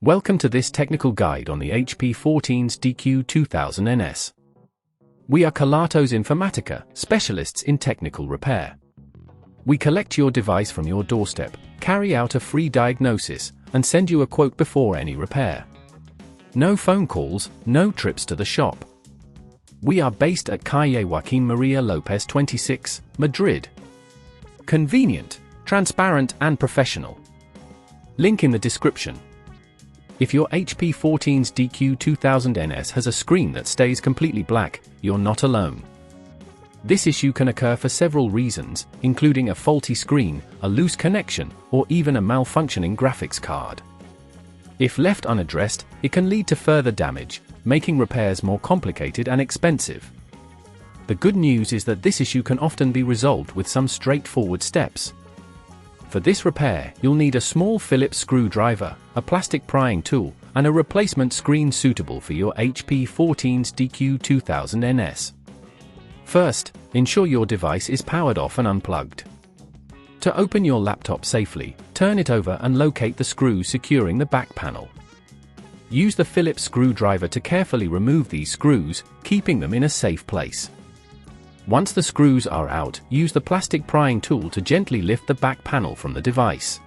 Welcome to this technical guide on the HP 14's dq2000ns. We are Kelatos Informatica, specialists in technical repair. We collect your device from your doorstep, carry out a free diagnosis, and send you a quote before any repair. No phone calls, no trips to the shop. We are based at Calle Joaquín María López 26, Madrid. Convenient, transparent and professional. Link in the description. If your HP 14's dq2000ns has a screen that stays completely black, you're not alone. This issue can occur for several reasons, including a faulty screen, a loose connection, or even a malfunctioning graphics card. If left unaddressed, it can lead to further damage, making repairs more complicated and expensive. The good news is that this issue can often be resolved with some straightforward steps. For this repair, you'll need a small Phillips screwdriver, a plastic prying tool, and a replacement screen suitable for your HP 14's dq2000ns. First, ensure your device is powered off and unplugged. To open your laptop safely, turn it over and locate the screws securing the back panel. Use the Phillips screwdriver to carefully remove these screws, keeping them in a safe place. Once the screws are out, use the plastic prying tool to gently lift the back panel from the device.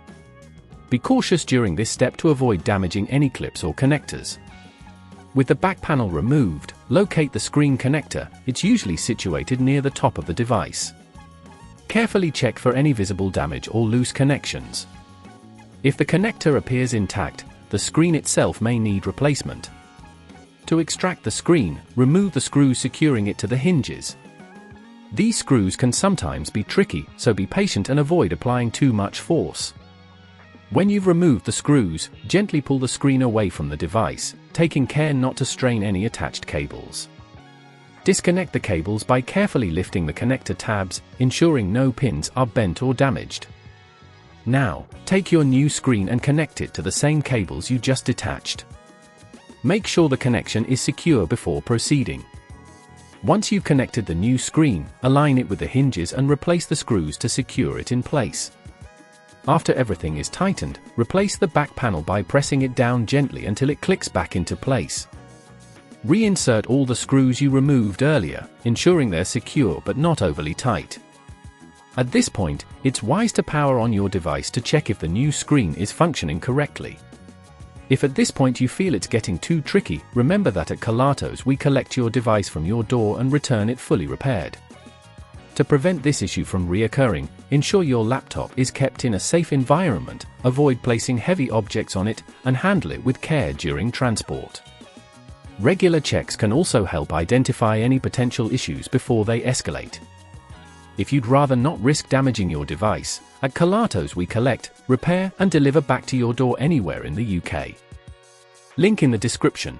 Be cautious during this step to avoid damaging any clips or connectors. With the back panel removed, locate the screen connector. It's usually situated near the top of the device. Carefully check for any visible damage or loose connections. If the connector appears intact, the screen itself may need replacement. To extract the screen, remove the screws securing it to the hinges. These screws can sometimes be tricky, so be patient and avoid applying too much force. When you've removed the screws, gently pull the screen away from the device, taking care not to strain any attached cables. Disconnect the cables by carefully lifting the connector tabs, ensuring no pins are bent or damaged. Now, take your new screen and connect it to the same cables you just detached. Make sure the connection is secure before proceeding. Once you've connected the new screen, align it with the hinges and replace the screws to secure it in place. After everything is tightened, replace the back panel by pressing it down gently until it clicks back into place. Reinsert all the screws you removed earlier, ensuring they're secure but not overly tight. At this point, it's wise to power on your device to check if the new screen is functioning correctly. If at this point you feel it's getting too tricky, remember that at Kelatos we collect your device from your door and return it fully repaired. To prevent this issue from reoccurring, ensure your laptop is kept in a safe environment, avoid placing heavy objects on it, and handle it with care during transport. Regular checks can also help identify any potential issues before they escalate. If you'd rather not risk damaging your device, at Kelatos we collect, repair and deliver back to your door anywhere in the UK. Link in the description.